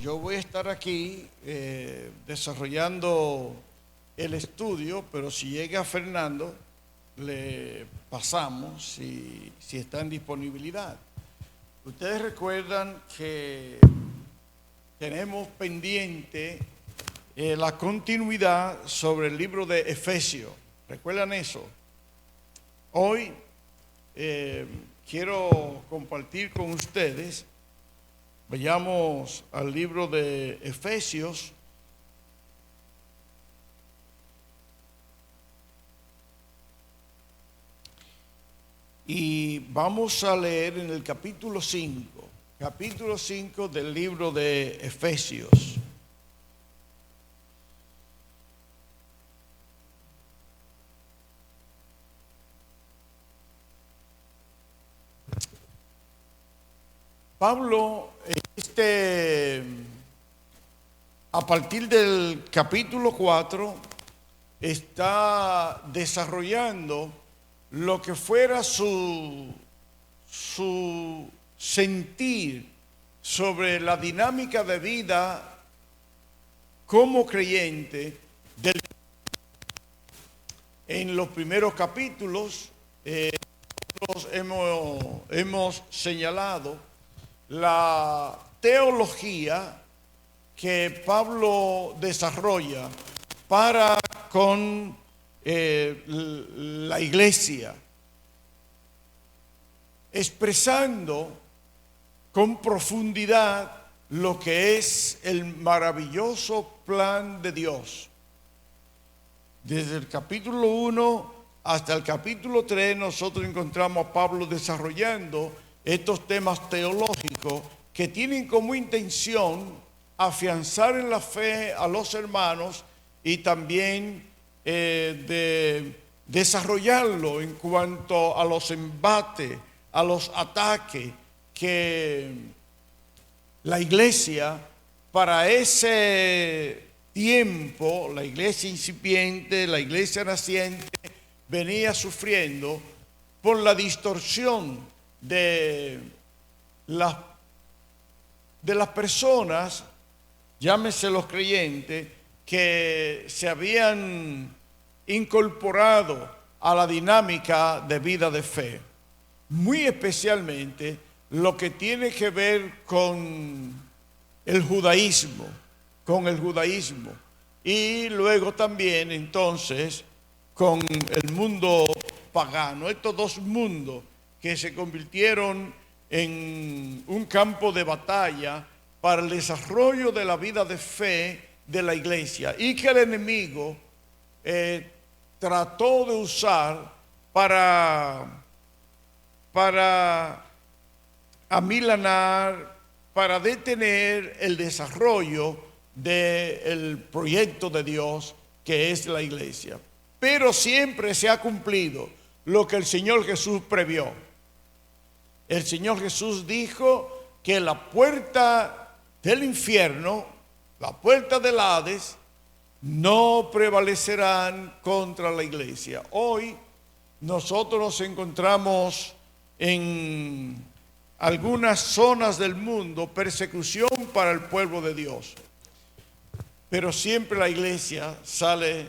yo voy a estar aquí desarrollando el estudio, pero si llega Fernando, le pasamos si está en disponibilidad. Ustedes recuerdan que tenemos pendiente la continuidad sobre el libro de Efesios. ¿Recuerdan eso? Hoy quiero compartir con ustedes. Vayamos al libro de Efesios. Y vamos a leer en el capítulo 5 del libro de Efesios. Pablo, a partir del capítulo 4, está desarrollando lo que fuera su sentir sobre la dinámica de vida como creyente. En los primeros capítulos hemos señalado la teología que Pablo desarrolla para con la iglesia, expresando con profundidad lo que es el maravilloso plan de Dios. Desde el capítulo 1 hasta el capítulo 3 nosotros encontramos a Pablo desarrollando estos temas teológicos que tienen como intención afianzar en la fe a los hermanos y también de desarrollarlo en cuanto a los embates, a los ataques que la iglesia para ese tiempo, la iglesia incipiente, la iglesia naciente, venía sufriendo por la distorsión de las personas, llámese los creyentes, que se habían incorporado a la dinámica de vida de fe, muy especialmente lo que tiene que ver con el judaísmo, y luego también entonces con el mundo pagano, estos dos mundos que se convirtieron en un campo de batalla para el desarrollo de la vida de fe de la iglesia, y que el enemigo trató de usar para amilanar, para detener el desarrollo del proyecto de Dios que es la iglesia. Pero siempre se ha cumplido lo que el Señor Jesús previó. El Señor Jesús dijo que la puerta del infierno, la puerta del Hades, no prevalecerán contra la iglesia. Hoy nosotros nos encontramos en algunas zonas del mundo, persecución para el pueblo de Dios, pero siempre la iglesia sale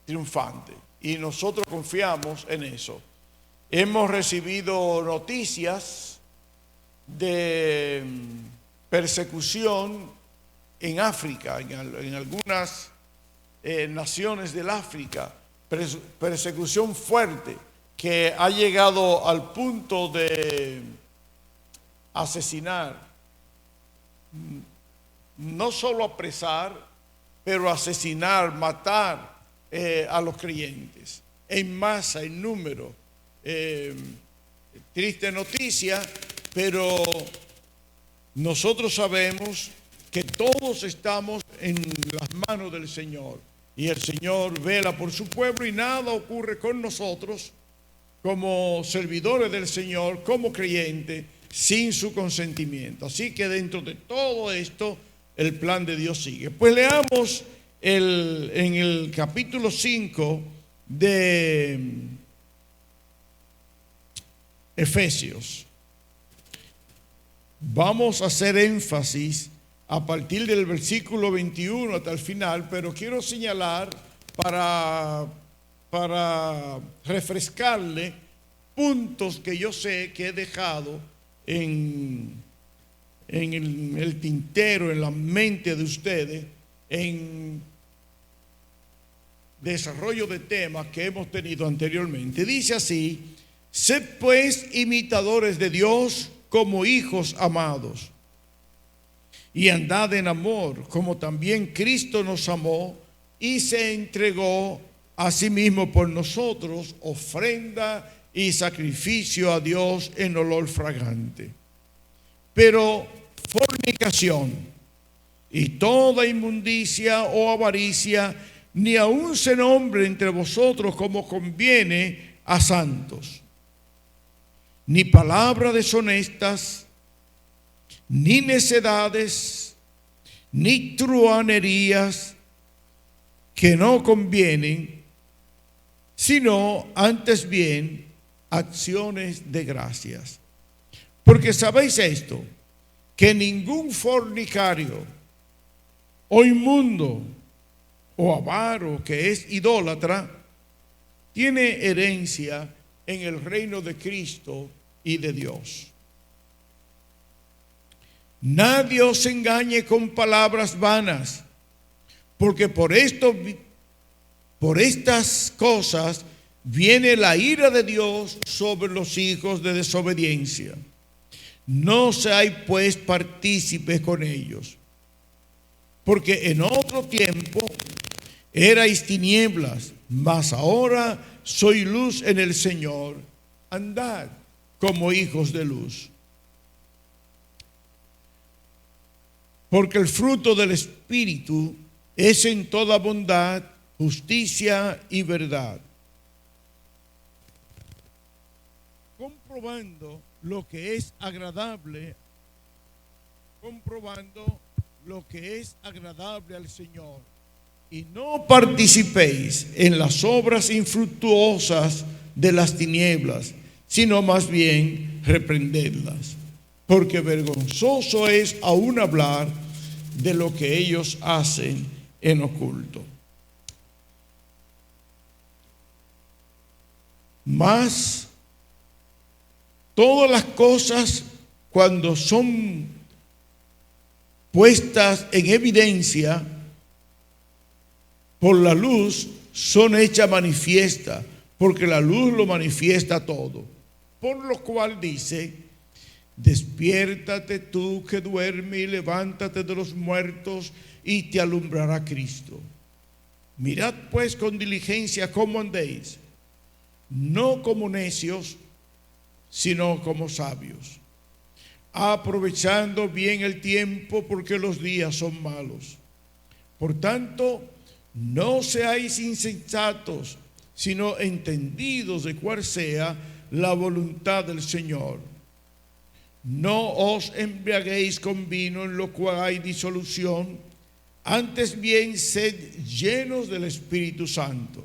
triunfante y nosotros confiamos en eso. Hemos recibido noticias de persecución en África, en algunas naciones del África, persecución fuerte que ha llegado al punto de asesinar, no solo apresar, pero asesinar, matar a los creyentes en masa, en número. Triste noticia, pero nosotros sabemos que todos estamos en las manos del Señor y el Señor vela por su pueblo y nada ocurre con nosotros como servidores del Señor, como creyentes, sin su consentimiento. Así que dentro de todo esto el plan de Dios sigue. Pues leamos en el capítulo 5 de Efesios. Vamos a hacer énfasis a partir del versículo 21 hasta el final, pero quiero señalar para refrescarle puntos que yo sé que he dejado en el tintero, en la mente de ustedes, en desarrollo de temas que hemos tenido anteriormente. Dice así: sed pues imitadores de Dios como hijos amados, y andad en amor, como también Cristo nos amó y se entregó a sí mismo por nosotros, ofrenda y sacrificio a Dios en olor fragante. Pero fornicación y toda inmundicia o avaricia, ni aun se nombre entre vosotros como conviene a santos, ni palabras deshonestas, ni necedades, ni truhanerías que no convienen, sino antes bien acciones de gracias. Porque sabéis esto, que ningún fornicario o inmundo o avaro que es idólatra tiene herencia en el reino de Cristo y de Dios. Nadie os engañe con palabras vanas, porque por estas cosas viene la ira de Dios sobre los hijos de desobediencia. No seáis pues partícipes con ellos, porque en otro tiempo erais tinieblas, mas ahora soy luz en el Señor. Andad como hijos de luz. Porque el fruto del Espíritu es en toda bondad, justicia y verdad, comprobando lo que es agradable al Señor. Y no participéis en las obras infructuosas de las tinieblas, sino más bien reprendedlas. Porque vergonzoso es aún hablar de lo que ellos hacen en oculto. Mas todas las cosas, cuando son puestas en evidencia por la luz, son hechas manifiestas, porque la luz lo manifiesta todo. Por lo cual dice: despiértate tú que duermes y levántate de los muertos y te alumbrará Cristo. Mirad pues con diligencia cómo andéis, no como necios, sino como sabios, aprovechando bien el tiempo, porque los días son malos. Por tanto, no seáis insensatos, sino entendidos de cuál sea la voluntad del Señor. No os embriaguéis con vino, en lo cual hay disolución, antes bien sed llenos del Espíritu Santo,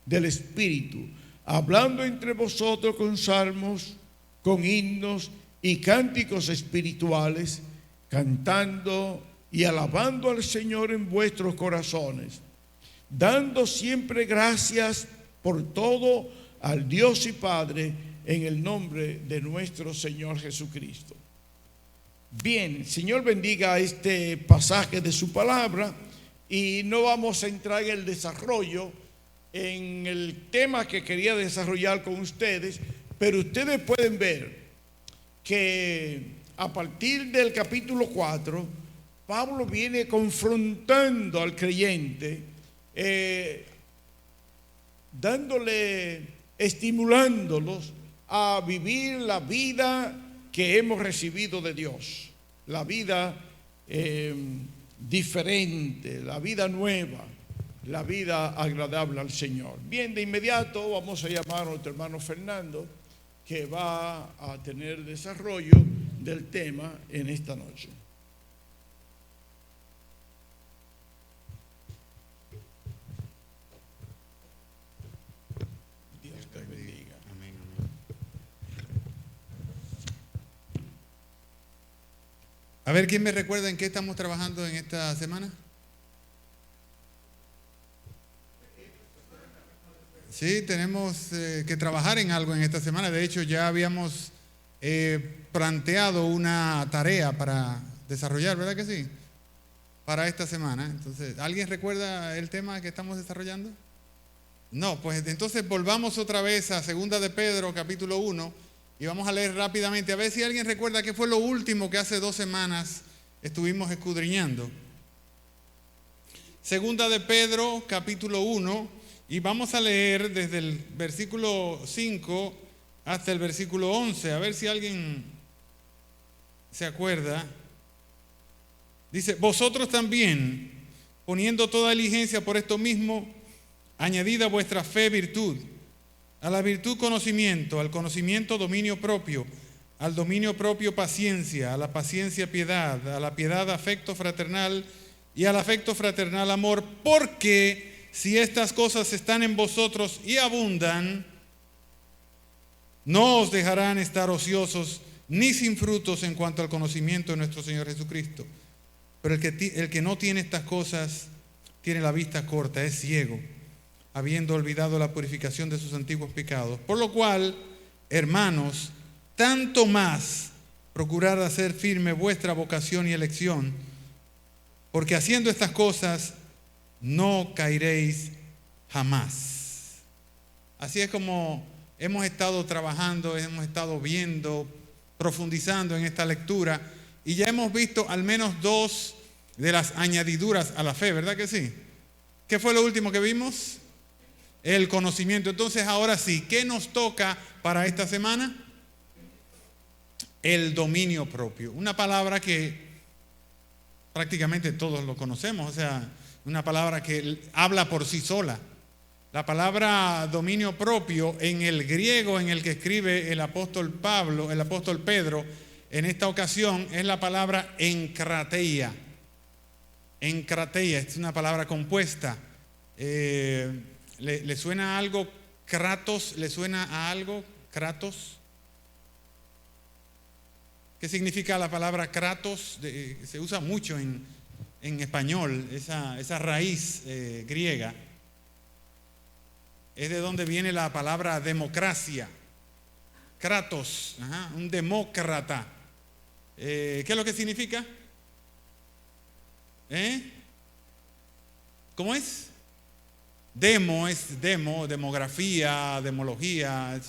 del Espíritu, hablando entre vosotros con salmos, con himnos y cánticos espirituales, cantando y alabando al Señor en vuestros corazones, dando siempre gracias por todo al Dios y Padre, en el nombre de nuestro Señor Jesucristo. Bien, Señor bendiga este pasaje de su palabra, y no vamos a entrar en el desarrollo, en el tema que quería desarrollar con ustedes, pero ustedes pueden ver que a partir del capítulo 4, Pablo viene confrontando al creyente, estimulándolos a vivir la vida que hemos recibido de Dios, la vida diferente, la vida nueva, la vida agradable al Señor. Bien, de inmediato vamos a llamar a nuestro hermano Fernando, que va a tener desarrollo del tema en esta noche. A ver, ¿quién me recuerda en qué estamos trabajando en esta semana? Sí, tenemos que trabajar en algo en esta semana. De hecho, ya habíamos planteado una tarea para desarrollar, ¿verdad que sí? Para esta semana. Entonces, ¿alguien recuerda el tema que estamos desarrollando? No, pues entonces volvamos otra vez a 2 de Pedro, capítulo 1, y vamos a leer rápidamente, a ver si alguien recuerda qué fue lo último que hace 2 semanas estuvimos escudriñando. 2 de Pedro, capítulo 1, y vamos a leer desde el versículo 5 hasta el versículo 11, a ver si alguien se acuerda. Dice, vosotros también, poniendo toda diligencia por esto mismo, añadid a vuestra fe virtud, a la virtud conocimiento, al conocimiento dominio propio, al dominio propio paciencia, a la paciencia piedad, a la piedad afecto fraternal y al afecto fraternal amor, porque si estas cosas están en vosotros y abundan, no os dejarán estar ociosos ni sin frutos en cuanto al conocimiento de nuestro Señor Jesucristo. Pero el que no tiene estas cosas tiene la vista corta, es ciego, habiendo olvidado la purificación de sus antiguos pecados. Por lo cual, hermanos, tanto más procurad hacer firme vuestra vocación y elección, porque haciendo estas cosas no caeréis jamás. Así es como hemos estado trabajando, hemos estado viendo, profundizando en esta lectura, y ya hemos visto al menos 2 de las añadiduras a la fe, ¿verdad que sí? ¿Qué fue lo último que vimos? El conocimiento. Entonces, ahora sí, ¿qué nos toca para esta semana? El dominio propio. Una palabra que prácticamente todos lo conocemos, o sea, una palabra que habla por sí sola. La palabra dominio propio en el griego en el que escribe el apóstol Pedro, en esta ocasión es la palabra enkrateia. Enkrateia es una palabra compuesta. ¿Le suena a algo kratos? ¿Le suena a algo kratos? ¿Qué significa la palabra kratos? Se usa mucho en español, esa raíz griega. Es de donde viene la palabra democracia. Kratos, un demócrata. ¿Qué es lo que significa? ¿Cómo es? Demo es demografía, demología,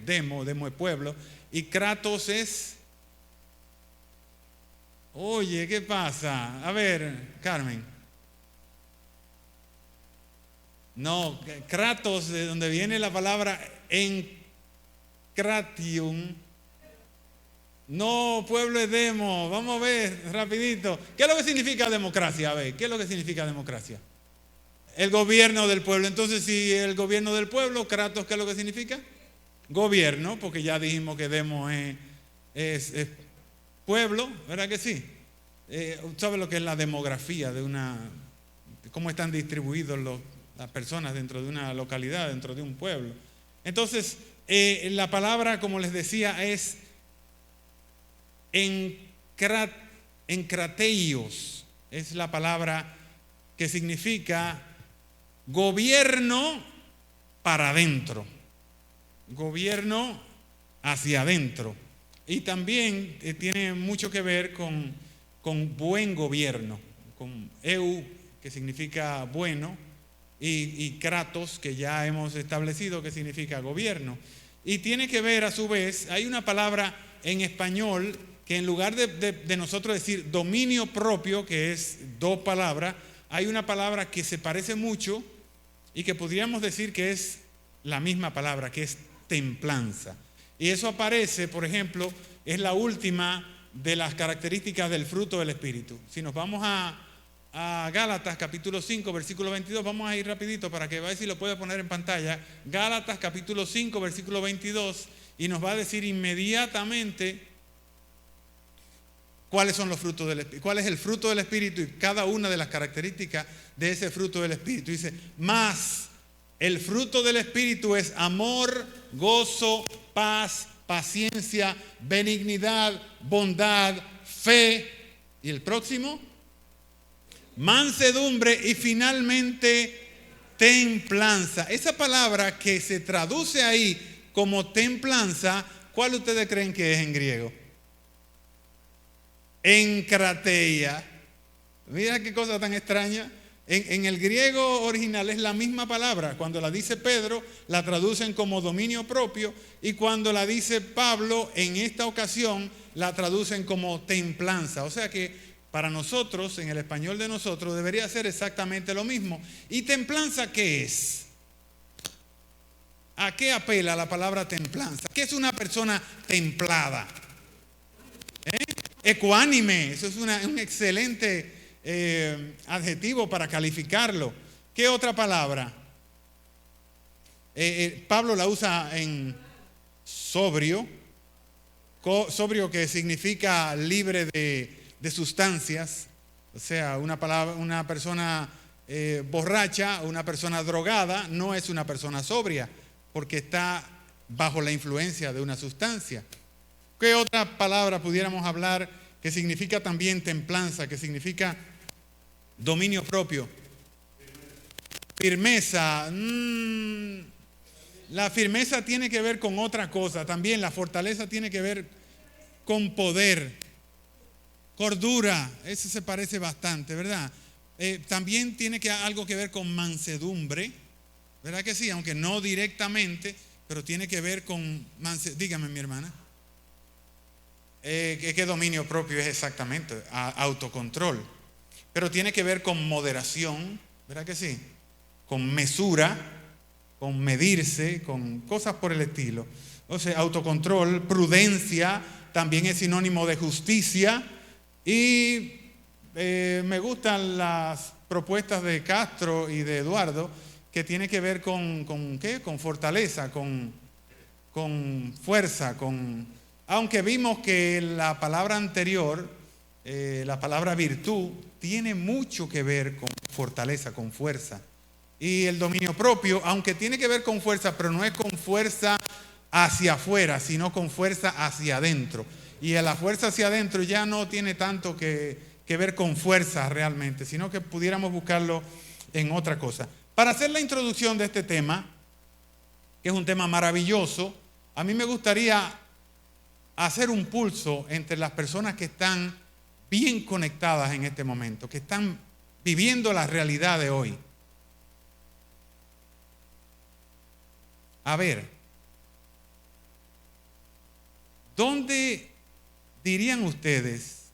demo es pueblo. Y kratos es... Oye, ¿qué pasa? A ver, Carmen. No, kratos, de donde viene la palabra encratium. No, pueblo es demo. Vamos a ver rapidito. ¿Qué es lo que significa democracia? A ver, ¿qué es lo que significa democracia? El gobierno del pueblo. Entonces, si el gobierno del pueblo, kratos, ¿qué es lo que significa? Gobierno, porque ya dijimos que demo es pueblo, ¿verdad que sí? ¿Sabe lo que es la demografía de cómo están distribuidos las personas dentro de una localidad, dentro de un pueblo? Entonces, la palabra, como les decía, es encrateios. Es la palabra que significa gobierno para adentro. Gobierno hacia adentro. Y también tiene mucho que ver con buen gobierno, con eu, que significa bueno, y kratos, que ya hemos establecido que significa gobierno. Y tiene que ver a su vez, hay una palabra en español que en lugar de nosotros decir dominio propio, que es 2 palabras, hay una palabra que se parece mucho y que podríamos decir que es la misma palabra, que es templanza. Y eso aparece, por ejemplo, es la última de las características del fruto del Espíritu. Si nos vamos a Gálatas capítulo 5, versículo 22, vamos a ir rapidito para que veáis si lo puede poner en pantalla. Gálatas capítulo 5, versículo 22, y nos va a decir inmediatamente cuáles son los frutos del Espíritu, cuál es el fruto del Espíritu y cada una de las características de ese fruto del Espíritu. Dice, mas el fruto del Espíritu es amor, gozo, paz, paciencia, benignidad, bondad, fe, y el próximo, mansedumbre, y finalmente templanza. Esa palabra que se traduce ahí como templanza, ¿cuál ustedes creen que es en griego? Enkrateia. Mira qué cosa tan extraña. En el griego original es la misma palabra. Cuando la dice Pedro, la traducen como dominio propio, y cuando la dice Pablo, en esta ocasión, la traducen como templanza. O sea que para nosotros, en el español de nosotros, debería ser exactamente lo mismo. ¿Y templanza qué es? ¿A qué apela la palabra templanza? ¿Qué es una persona templada? Ecuánime, eso es un excelente adjetivo para calificarlo. ¿Qué otra palabra? Pablo la usa en sobrio, sobrio, que significa libre de sustancias. O sea, una persona borracha, una persona drogada no es una persona sobria, porque está bajo la influencia de una sustancia. ¿Qué otra palabra pudiéramos hablar que significa también templanza, que significa dominio propio? Firmeza. La firmeza tiene que ver con otra cosa. También la fortaleza tiene que ver con poder. Cordura, eso se parece bastante, ¿verdad? También tiene algo que ver con mansedumbre, ¿verdad que sí? Aunque no directamente, pero tiene que ver con mansedumbre. Dígame, mi hermana. ¿Qué dominio propio es exactamente? Autocontrol. Pero tiene que ver con moderación, ¿verdad que sí? Con mesura, con medirse, con cosas por el estilo. O sea, autocontrol, prudencia, también es sinónimo de justicia. Y me gustan las propuestas de Castro y de Eduardo, que tiene que ver con ¿qué? Con fortaleza, con fuerza, aunque vimos que la palabra anterior, la palabra virtud, tiene mucho que ver con fortaleza, con fuerza. Y el dominio propio, aunque tiene que ver con fuerza, pero no es con fuerza hacia afuera, sino con fuerza hacia adentro. Y la fuerza hacia adentro ya no tiene tanto que ver con fuerza realmente, sino que pudiéramos buscarlo en otra cosa. Para hacer la introducción de este tema, que es un tema maravilloso, a mí me gustaría hacer un pulso entre las personas que están bien conectadas en este momento, que están viviendo la realidad de hoy. A ver, ¿dónde dirían ustedes,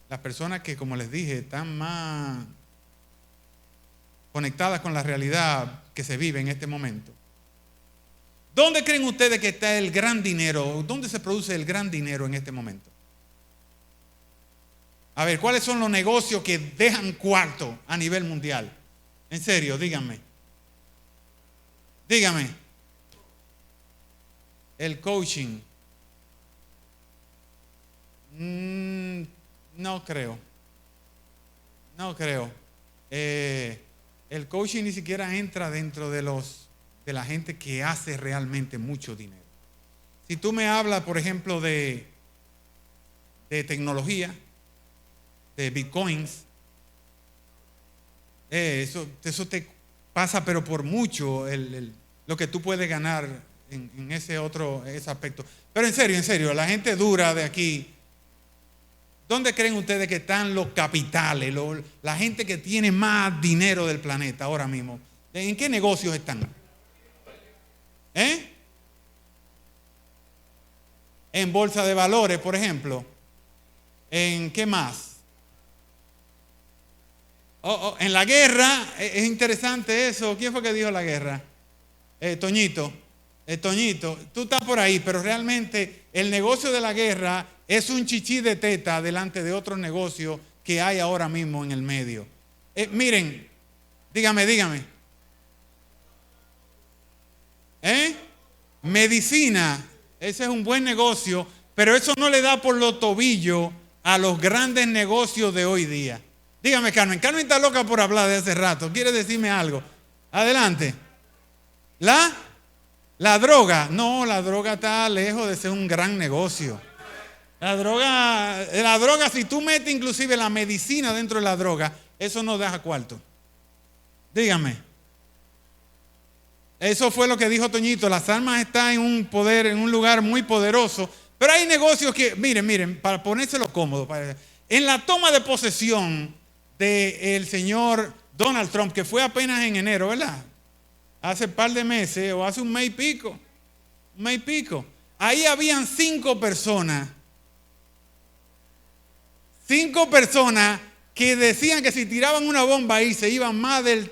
las personas que, como les dije, están más conectadas con la realidad que se vive en este momento? ¿Dónde creen ustedes que está el gran dinero? ¿Dónde se produce el gran dinero en este momento? A ver, ¿cuáles son los negocios que dejan cuarto a nivel mundial? En serio, díganme. Dígame. El coaching. No creo. No creo. El coaching ni siquiera entra dentro de la gente que hace realmente mucho dinero. Si tú me hablas, por ejemplo, de tecnología, de bitcoins, eso te pasa, pero por mucho lo que tú puedes ganar en ese aspecto. Pero en serio, la gente dura de aquí, ¿dónde creen ustedes que están los capitales, la gente que tiene más dinero del planeta ahora mismo? ¿En qué negocios están? En bolsa de valores, por ejemplo. ¿En qué más? En la guerra. Es interesante eso. ¿Quién fue que dijo la guerra? Toñito, tú estás por ahí, pero realmente el negocio de la guerra es un chichí de teta delante de otros negocios que hay ahora mismo en el medio. Miren, dígame. Medicina, ese es un buen negocio, pero eso no le da por los tobillos a los grandes negocios de hoy día. Dígame, Carmen. Carmen está loca por hablar de hace rato. ¿Quiere decirme algo? Adelante. La droga. No, la droga está lejos de ser un gran negocio. La droga, si tú metes inclusive la medicina dentro de la droga, eso no deja cuarto. Dígame. Eso fue lo que dijo Toñito. Las almas están en un poder, en un lugar muy poderoso. Pero hay negocios que, miren, para ponérselo cómodo. En la toma de posesión del señor Donald Trump, que fue apenas en enero, ¿verdad? Hace un par de meses o hace un mes y pico. Ahí habían 5 personas. 5 personas que decían que si tiraban una bomba ahí se iban más del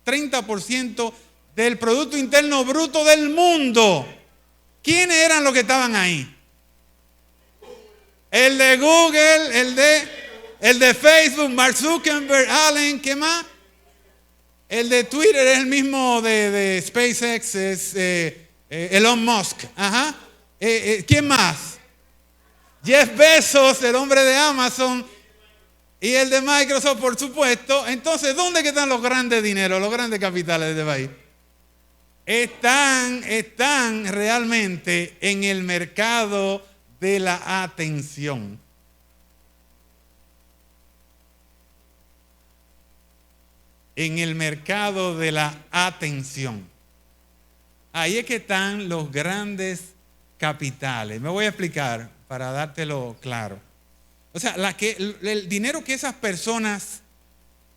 30% del Producto Interno Bruto del mundo. ¿Quiénes eran los que estaban ahí? El de Google, el de Facebook, Mark Zuckerberg, Allen, ¿qué más? El de Twitter es el mismo de SpaceX, es Elon Musk. Ajá. ¿Quién más? Jeff Bezos, el hombre de Amazon, y el de Microsoft, por supuesto. Entonces, ¿dónde están los grandes dineros, los grandes capitales de este país? Están realmente en el mercado de la atención. En el mercado de la atención. Ahí es que están los grandes capitales. Me voy a explicar para dártelo claro. O sea, el dinero que esas personas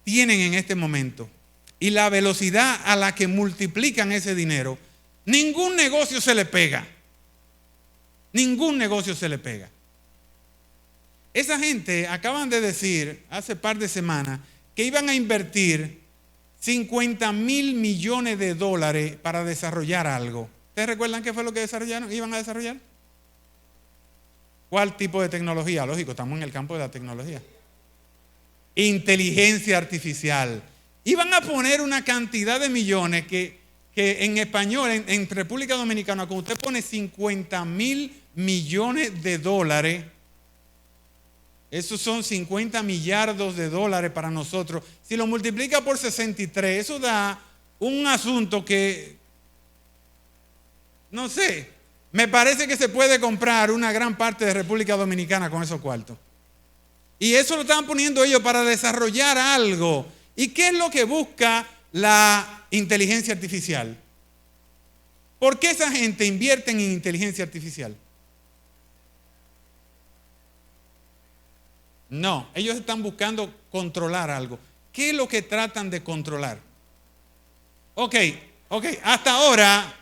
tienen en este momento y la velocidad a la que multiplican ese dinero, ningún negocio se le pega. Ningún negocio se le pega. Esa gente acaban de decir hace par de semanas que iban a invertir 50,000 millones de dólares para desarrollar algo. ¿Ustedes recuerdan qué fue lo que desarrollaron? ¿Iban a desarrollar? ¿Cuál tipo de tecnología? Lógico, estamos en el campo de la tecnología. Inteligencia artificial. Iban a poner una cantidad de millones que en español, en República Dominicana, cuando usted pone 50,000 millones de dólares, esos son 50 millardos de dólares para nosotros. Si lo multiplica por 63, eso da un asunto que, no sé, me parece que se puede comprar una gran parte de República Dominicana con esos cuartos. Y eso lo están poniendo ellos para desarrollar algo. ¿Y qué es lo que busca la inteligencia artificial? ¿Por qué esa gente invierte en inteligencia artificial? No, ellos están buscando controlar algo. ¿Qué es lo que tratan de controlar? Ok, hasta ahora.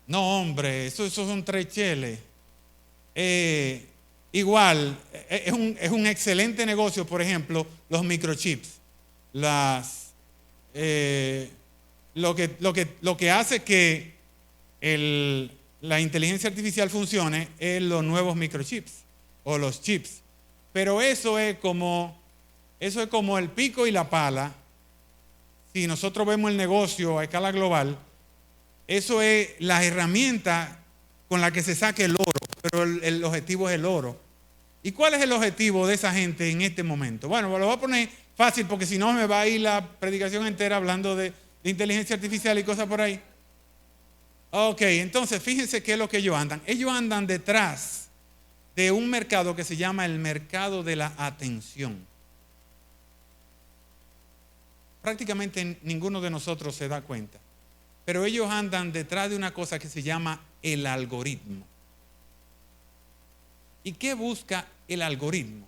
No, hombre, esos son 3 cheles. Igual, es un excelente negocio, por ejemplo, los microchips. Lo que hace que la inteligencia artificial funcione es los nuevos microchips o los chips. Pero eso es como el pico y la pala. Si nosotros vemos el negocio a escala global, eso es la herramienta con la que se saque el oro, pero el objetivo es el oro. ¿Y cuál es el objetivo de esa gente en este momento? Bueno, lo voy a poner fácil porque si no me va a ir la predicación entera hablando de inteligencia artificial y cosas por ahí. Ok, entonces fíjense qué es lo que ellos andan. Ellos andan detrás de un mercado que se llama el mercado de la atención. Prácticamente ninguno de nosotros se da cuenta. Pero ellos andan detrás de una cosa que se llama el algoritmo. ¿Y qué busca el algoritmo?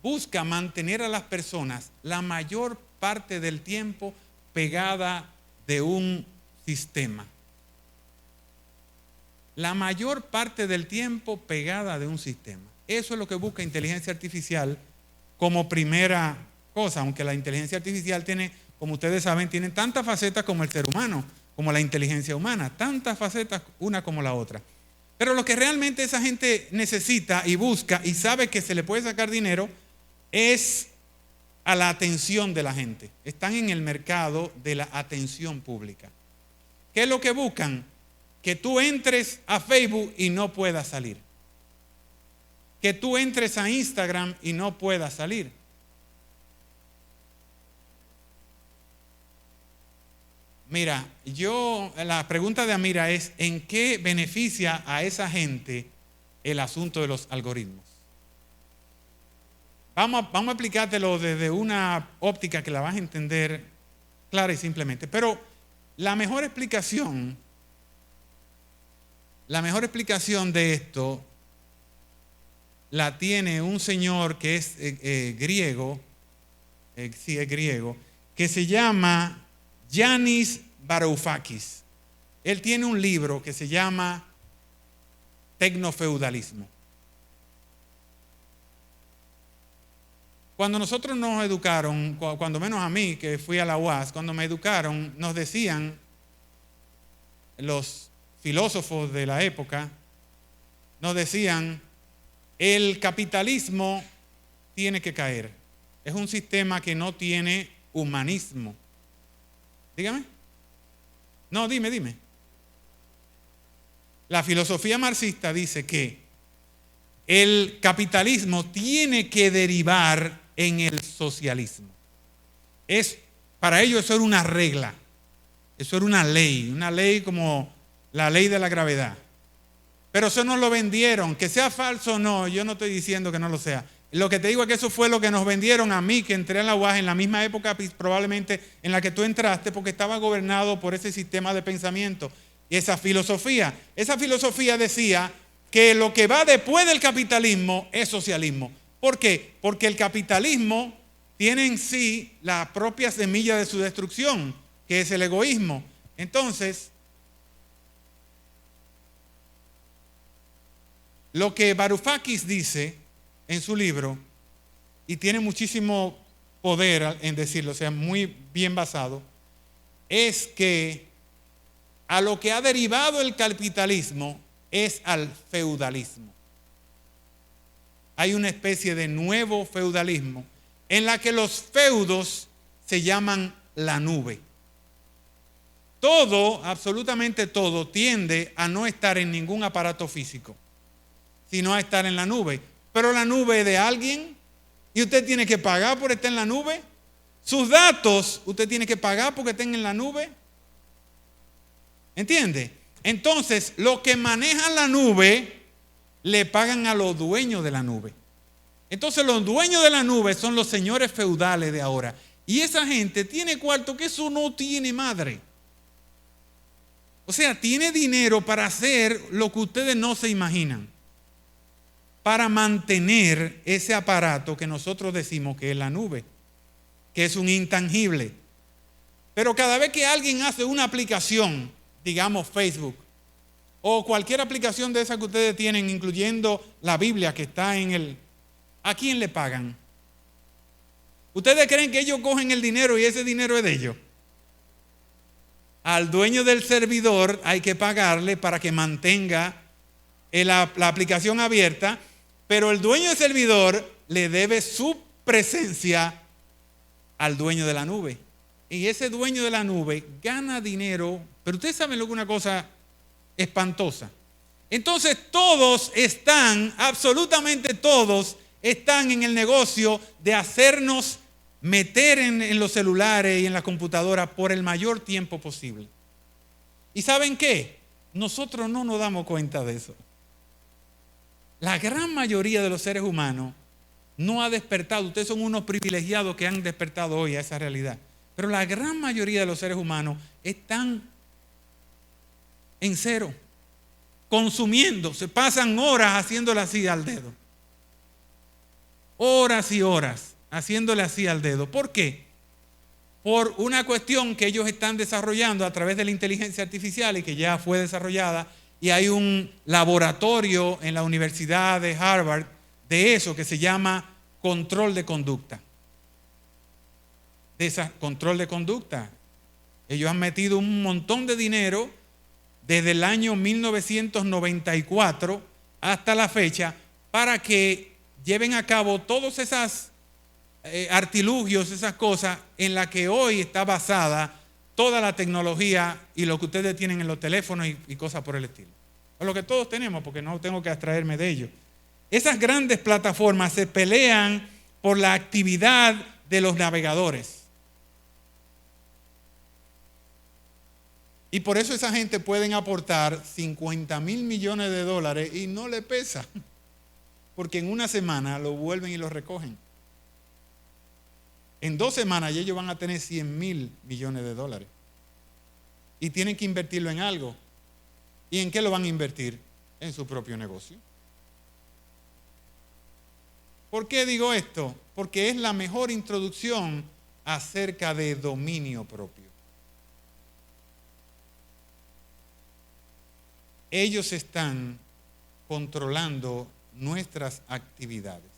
Busca mantener a las personas la mayor parte del tiempo pegada de un sistema. La mayor parte del tiempo pegada de un sistema. Eso es lo que busca inteligencia artificial como primera cosa, aunque la inteligencia artificial tiene, como ustedes saben, tiene tantas facetas como el ser humano, como la inteligencia humana, tantas facetas una como la otra. Pero lo que realmente esa gente necesita y busca y sabe que se le puede sacar dinero es a la atención de la gente. Están en el mercado de la atención pública. ¿Qué es lo que buscan? Que tú entres a Facebook y no puedas salir. Que tú entres a Instagram y no puedas salir. Mira, la pregunta de Amira es, ¿en qué beneficia a esa gente el asunto de los algoritmos? Vamos a explicártelo desde una óptica que la vas a entender clara y simplemente. Pero la mejor explicación de esto la tiene un señor que es griego, que se llama Yanis Varoufakis. Él tiene un libro que se llama Tecnofeudalismo. Cuando nosotros nos educaron, cuando menos a mí, que fui a la UAS, cuando me educaron, nos decían los filósofos de la época, nos decían, el capitalismo tiene que caer. Es un sistema que no tiene humanismo. Dígame. No, dime. La filosofía marxista dice que el capitalismo tiene que derivar en el socialismo. Para ello eso era una regla, eso era una ley como la ley de la gravedad. Pero eso nos lo vendieron, que sea falso o no, yo no estoy diciendo que no lo sea. Lo que te digo es que eso fue lo que nos vendieron a mí, que entré en la UAS en la misma época probablemente en la que tú entraste, porque estaba gobernado por ese sistema de pensamiento y esa filosofía. Esa filosofía decía que lo que va después del capitalismo es socialismo. ¿Por qué? Porque el capitalismo tiene en sí la propia semilla de su destrucción, que es el egoísmo. Entonces, lo que Varoufakis dice en su libro, y tiene muchísimo poder en decirlo, o sea, muy bien basado, es que a lo que ha derivado el capitalismo es al feudalismo. Hay una especie de nuevo feudalismo en la que los feudos se llaman la nube. Todo, absolutamente todo, tiende a no estar en ningún aparato físico, sino a estar en la nube. Pero la nube es de alguien y usted tiene que pagar por estar en la nube. Sus datos usted tiene que pagar porque estén en la nube. ¿Entiende? Entonces, los que manejan la nube le pagan a los dueños de la nube. Entonces, los dueños de la nube son los señores feudales de ahora. Y esa gente tiene cuarto que eso no tiene madre. O sea, tiene dinero para hacer lo que ustedes no se imaginan, para mantener ese aparato que nosotros decimos que es la nube, que es un intangible. Pero cada vez que alguien hace una aplicación, digamos Facebook, o cualquier aplicación de esas que ustedes tienen, incluyendo la Biblia que está ¿a quién le pagan? ¿Ustedes creen que ellos cogen el dinero y ese dinero es de ellos? Al dueño del servidor hay que pagarle para que mantenga la aplicación abierta, pero el dueño del servidor le debe su presencia al dueño de la nube. Y ese dueño de la nube gana dinero, pero ustedes saben lo que es una cosa espantosa. Entonces absolutamente todos están en el negocio de hacernos meter en los celulares y en la computadora por el mayor tiempo posible. ¿Y saben qué? Nosotros no nos damos cuenta de eso. La gran mayoría de los seres humanos no ha despertado. Ustedes son unos privilegiados que han despertado hoy a esa realidad. Pero la gran mayoría de los seres humanos están en cero, consumiendo. Se pasan horas haciéndole así al dedo. Horas y horas haciéndole así al dedo. ¿Por qué? Por una cuestión que ellos están desarrollando a través de la inteligencia artificial y que ya fue desarrollada. Y hay un laboratorio en la Universidad de Harvard de eso que se llama control de conducta. Control de conducta. Ellos han metido un montón de dinero desde el año 1994 hasta la fecha para que lleven a cabo todos esos artilugios, esas cosas en las que hoy está basada toda la tecnología y lo que ustedes tienen en los teléfonos y cosas por el estilo. O lo que todos tenemos, porque no tengo que abstraerme de ello. Esas grandes plataformas se pelean por la actividad de los navegadores. Y por eso esa gente pueden aportar 50,000 millones de dólares y no le pesa. Porque en una semana lo vuelven y lo recogen. En 2 semanas ellos van a tener 100,000 millones de dólares. Y tienen que invertirlo en algo. ¿Y en qué lo van a invertir? En su propio negocio. ¿Por qué digo esto? Porque es la mejor introducción acerca de dominio propio. Ellos están controlando nuestras actividades.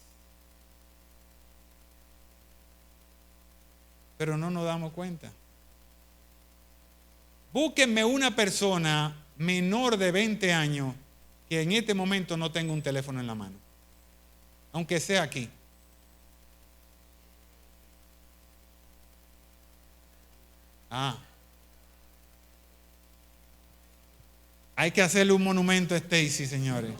Pero no nos damos cuenta. Búsquenme una persona menor de 20 años que en este momento no tenga un teléfono en la mano, aunque sea aquí. Hay que hacerle un monumento a Stacy, señores.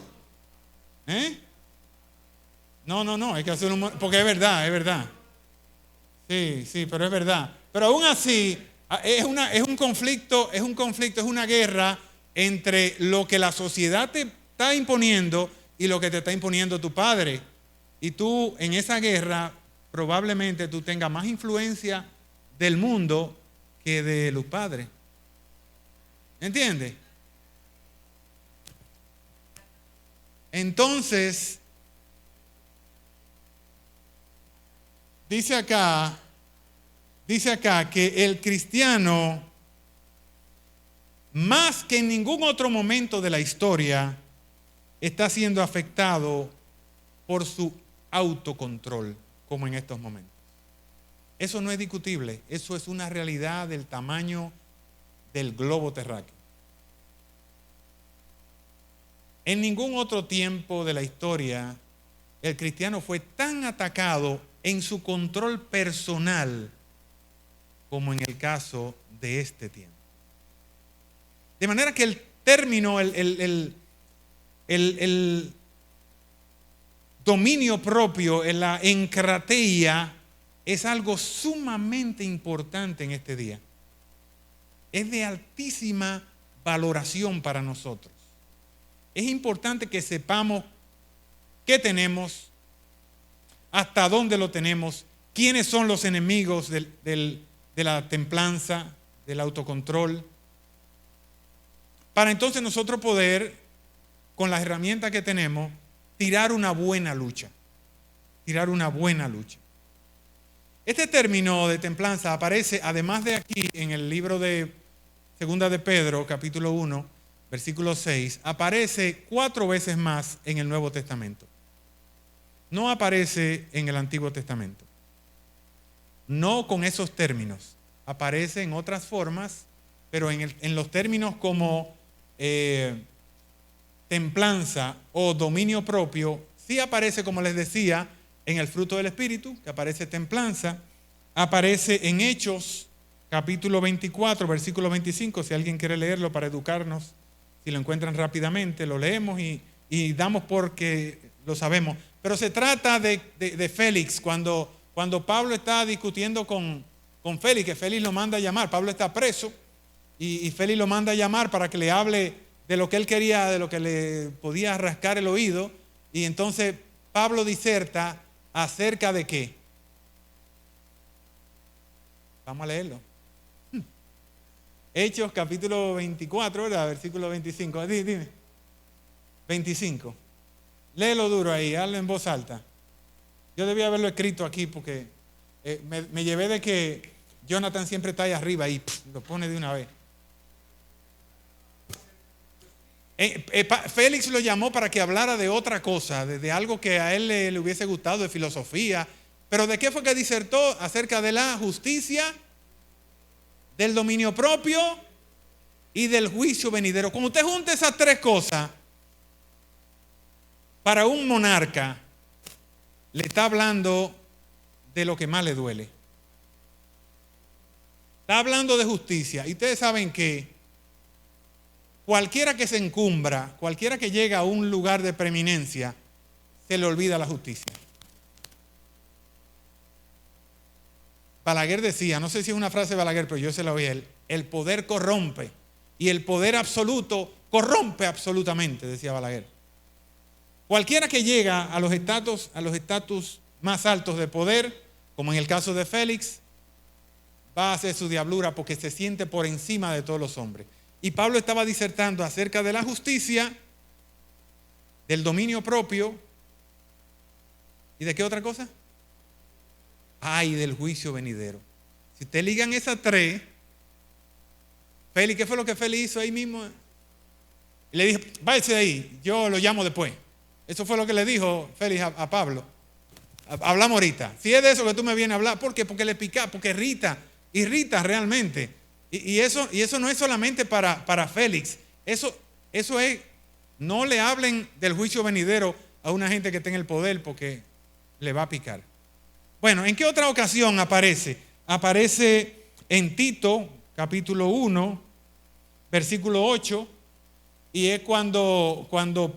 No, hay que hacerle un monumento, porque es verdad. Sí, pero es verdad. Pero aún así, es un conflicto, es una guerra entre lo que la sociedad te está imponiendo y lo que te está imponiendo tu padre. Y tú, en esa guerra, probablemente tú tengas más influencia del mundo que de los padres. ¿Entiendes? Entonces, dice acá que el cristiano, más que en ningún otro momento de la historia, está siendo afectado por su autocontrol, como en estos momentos. Eso no es discutible, eso es una realidad del tamaño del globo terráqueo. En ningún otro tiempo de la historia, el cristiano fue tan atacado en su control personal como en el caso de este tiempo. De manera que el término, el dominio propio, la encrateia, es algo sumamente importante en este día. Es de altísima valoración para nosotros. Es importante que sepamos qué tenemos, hasta dónde lo tenemos, quiénes son los enemigos de la templanza, del autocontrol, para entonces nosotros poder, con las herramientas que tenemos, tirar una buena lucha. Este término de templanza aparece, además de aquí, en el libro de Segunda de Pedro, capítulo 1, versículo 6, aparece 4 veces más en el Nuevo Testamento. No aparece en el Antiguo Testamento. No con esos términos. Aparece en otras formas, pero en los términos como templanza o dominio propio, sí aparece, como les decía, en el fruto del Espíritu, que aparece templanza, aparece en Hechos, capítulo 24, versículo 25, si alguien quiere leerlo para educarnos, si lo encuentran rápidamente, lo leemos y damos porque lo sabemos. Pero se trata de Félix, cuando Pablo está discutiendo con Félix, que Félix lo manda a llamar. Pablo está preso y Félix lo manda a llamar para que le hable de lo que él quería, de lo que le podía rascar el oído. Y entonces Pablo diserta acerca de qué. Vamos a leerlo. Hechos capítulo 24, ¿verdad? Versículo 25. Dime. 25. Léelo duro ahí, hazlo en voz alta. Yo debía haberlo escrito aquí porque me llevé de que Jonathan siempre está ahí arriba y lo pone de una vez. Félix lo llamó para que hablara de otra cosa, de algo que a él le hubiese gustado, de filosofía. Pero ¿de qué fue que disertó? Acerca de la justicia, del dominio propio y del juicio venidero. Cuando usted junta esas 3 cosas, para un monarca le está hablando de lo que más le duele. Está hablando de justicia. Y ustedes saben que cualquiera que se encumbra, cualquiera que llega a un lugar de preeminencia, se le olvida la justicia. Balaguer decía, no sé si es una frase de Balaguer, pero yo se la oí a él, el poder corrompe. y el poder absoluto corrompe absolutamente, decía Balaguer. Cualquiera que llega a los estatus más altos de poder, como en el caso de Félix, va a hacer su diablura porque se siente por encima de todos los hombres. Y Pablo estaba disertando acerca de la justicia, del dominio propio, ¿y de qué otra cosa? Y del juicio venidero. Si te ligan esas tres, Félix, ¿qué fue lo que Félix hizo ahí mismo? Y le dijo, váyase de ahí, yo lo llamo después. Eso fue lo que le dijo Félix a Pablo. Hablamos ahorita. Si es de eso que tú me vienes a hablar, ¿por qué? Porque le pica, porque irrita realmente. Y eso no es solamente para Félix. Eso es, no le hablen del juicio venidero a una gente que está en el poder porque le va a picar. Bueno, ¿en qué otra ocasión aparece? Aparece en Tito, capítulo 1, versículo 8, y es cuando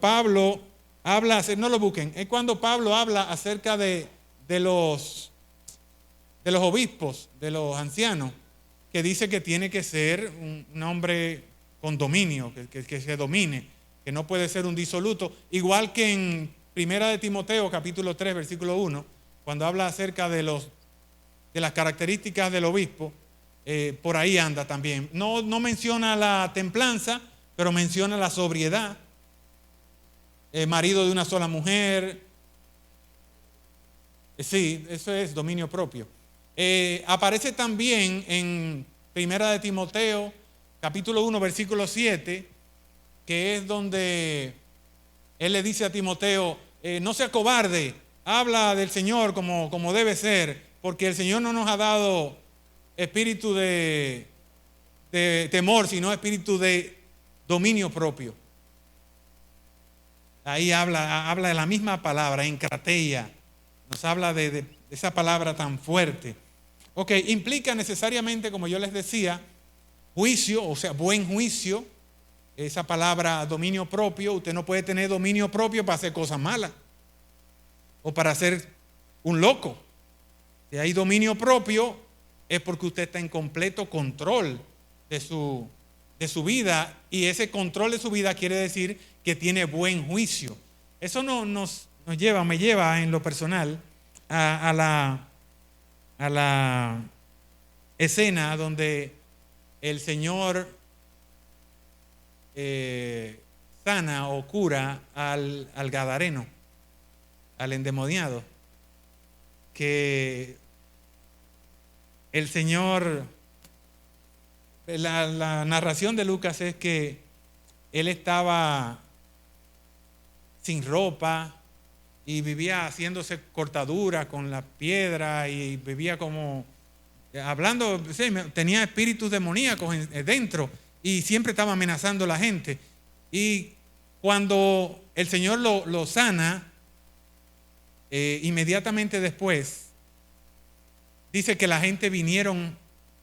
Pablo habla, no lo busquen, es cuando Pablo habla acerca de los obispos, de los ancianos, que dice que tiene que ser un hombre con dominio, que se domine, que no puede ser un disoluto, igual que en Primera de Timoteo, capítulo 3, versículo 1, cuando habla acerca de las características del obispo, por ahí anda también. No menciona la templanza, pero menciona la sobriedad, marido de una sola mujer. Sí, eso es dominio propio. Aparece también en Primera de Timoteo, capítulo 1, versículo 7, que es donde él le dice a Timoteo, no sea cobarde, habla del Señor como debe ser, porque el Señor no nos ha dado espíritu de temor, sino espíritu de dominio propio. Ahí habla de la misma palabra, encrateia, nos habla de esa palabra tan fuerte. Ok, implica necesariamente, como yo les decía, juicio, o sea, buen juicio. Esa palabra dominio propio, usted no puede tener dominio propio para hacer cosas malas o para ser un loco. Si hay dominio propio es porque usted está en completo control de su vida, y ese control de su vida quiere decir que tiene buen juicio. Eso me lleva en lo personal a la escena donde el Señor sana o cura al gadareno, al endemoniado, que el Señor, la narración de Lucas es que él estaba sin ropa y vivía haciéndose cortaduras con la piedra y vivía como hablando, sí, tenía espíritus demoníacos dentro y siempre estaba amenazando a la gente. Y cuando el Señor lo sana, inmediatamente después dice que la gente vinieron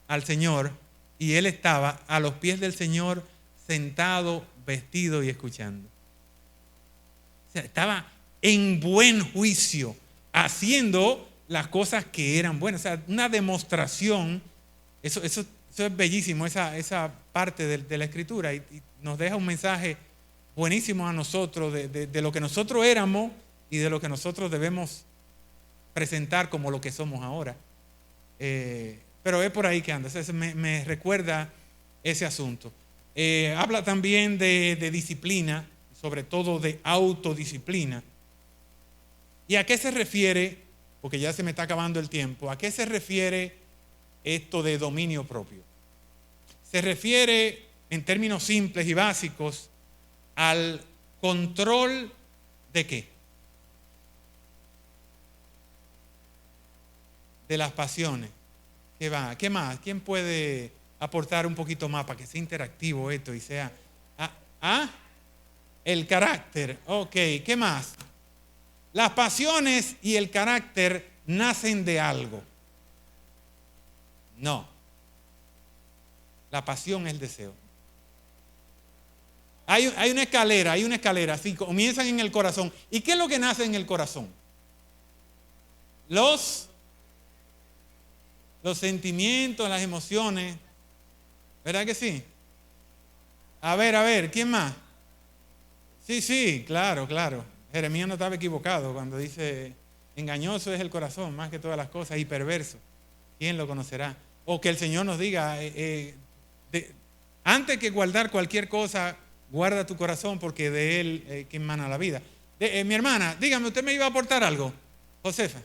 al Señor y él estaba a los pies del Señor sentado, vestido y escuchando. O sea, estaba en buen juicio, haciendo las cosas que eran buenas. O sea, una demostración. Eso es bellísimo, esa parte de la Escritura, y nos deja un mensaje buenísimo a nosotros de lo que nosotros éramos y de lo que nosotros debemos presentar como lo que somos ahora. Pero es por ahí que anda. Entonces me recuerda ese asunto. Habla también de disciplina, sobre todo de autodisciplina. ¿Y a qué se refiere? Porque ya se me está acabando el tiempo. ¿A qué se refiere esto de dominio propio? Se refiere, en términos simples y básicos, al control de ¿qué? De las pasiones. ¿Qué más? ¿Quién puede aportar un poquito más para que sea interactivo esto y sea... El carácter. Ok, ¿qué más? Las pasiones y el carácter nacen de algo. No. La pasión es el deseo. Hay una escalera, así comienzan en el corazón. ¿Y qué es lo que nace en el corazón? Los sentimientos, las emociones. ¿Verdad que sí? A ver, ¿quién más? Sí, claro. Jeremías no estaba equivocado cuando dice, engañoso es el corazón más que todas las cosas y perverso. ¿Quién lo conocerá? O que el Señor nos diga, antes que guardar cualquier cosa, guarda tu corazón porque de él que emana la vida. Mi hermana, dígame, ¿usted me iba a aportar algo? Josefa.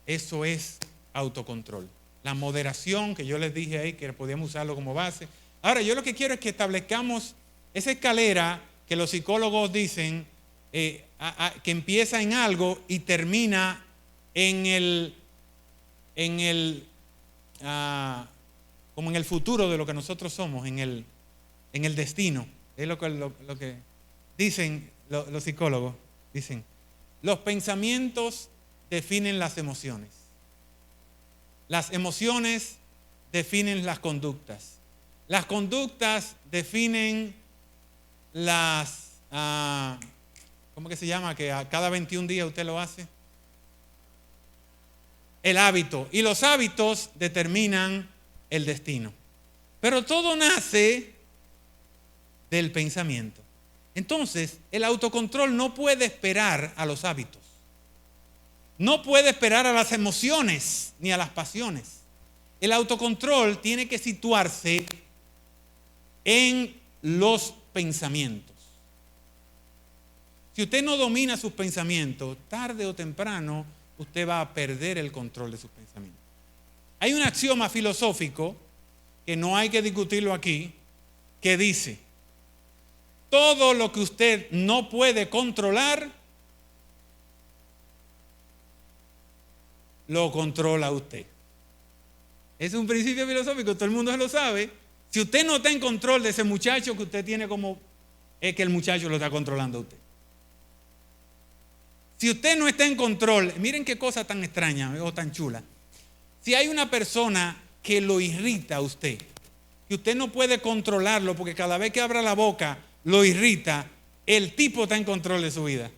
Eso es autocontrol. La moderación que yo les dije ahí, que podíamos usarlo como base. Ahora, yo lo que quiero es que establezcamos esa escalera que los psicólogos dicen que empieza en algo y termina como en el futuro de lo que nosotros somos, en el destino. Es lo que dicen los psicólogos. Dicen, los pensamientos definen las emociones. Las emociones definen las conductas. Las conductas definen ¿cómo que se llama? Que a cada 21 días usted lo hace. El hábito. Y los hábitos determinan el destino. Pero todo nace del pensamiento. Entonces, el autocontrol no puede esperar a los hábitos. No puede esperar a las emociones ni a las pasiones. El autocontrol tiene que situarse en los pensamientos. Si usted no domina sus pensamientos, tarde o temprano usted va a perder el control de sus pensamientos. Hay un axioma filosófico que no hay que discutirlo aquí, que dice: todo lo que usted no puede controlar, lo controla usted. Es un principio filosófico, todo el mundo se lo sabe. Si usted no está en control de ese muchacho que usted tiene como, es que el muchacho lo está controlando a usted. Si usted no está en control, miren qué cosa tan extraña o tan chula. Si hay una persona que lo irrita a usted, que usted no puede controlarlo porque cada vez que abra la boca lo irrita, el tipo está en control de su vida.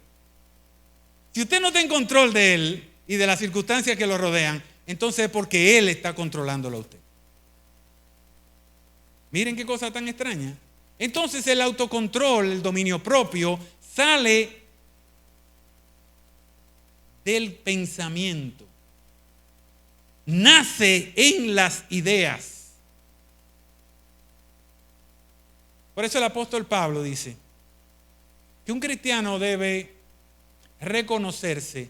Si usted no está en control de él y de las circunstancias que lo rodean, entonces es porque él está controlándolo a usted. Miren qué cosa tan extraña. Entonces el autocontrol, el dominio propio, sale del pensamiento. Nace en las ideas. Por eso el apóstol Pablo dice que un cristiano debe reconocerse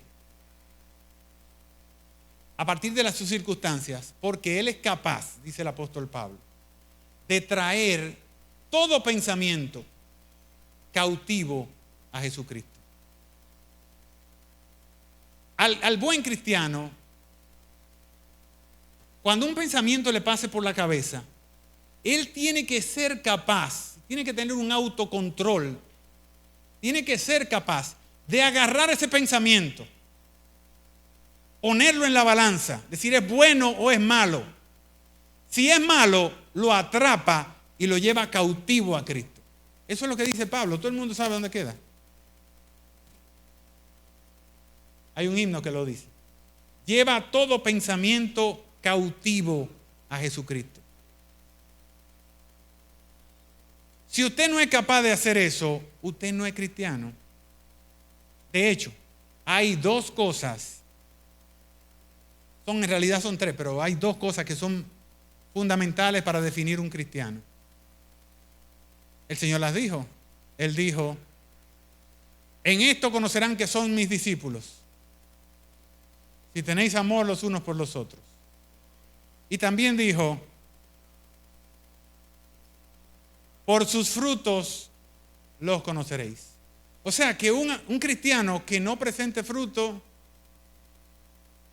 a partir de sus circunstancias, porque él es capaz, dice el apóstol Pablo, de traer todo pensamiento cautivo a Jesucristo. Al buen cristiano, cuando un pensamiento le pase por la cabeza, él tiene que ser capaz, tiene que tener un autocontrol, tiene que ser capaz de agarrar ese pensamiento, ponerlo en la balanza, decir es bueno o es malo. Si es malo, lo atrapa y lo lleva cautivo a Cristo. Eso es lo que dice Pablo. Todo el mundo sabe dónde queda. Hay un himno que lo dice. Lleva todo pensamiento cautivo a Jesucristo. Si usted no es capaz de hacer eso, usted no es cristiano. De hecho, hay dos cosas. En realidad son tres, pero hay dos cosas que son fundamentales para definir un cristiano. El Señor las dijo. Él dijo: en esto conocerán que son mis discípulos, si tenéis amor los unos por los otros. Y también dijo: por sus frutos los conoceréis. O sea que un cristiano que no presente fruto,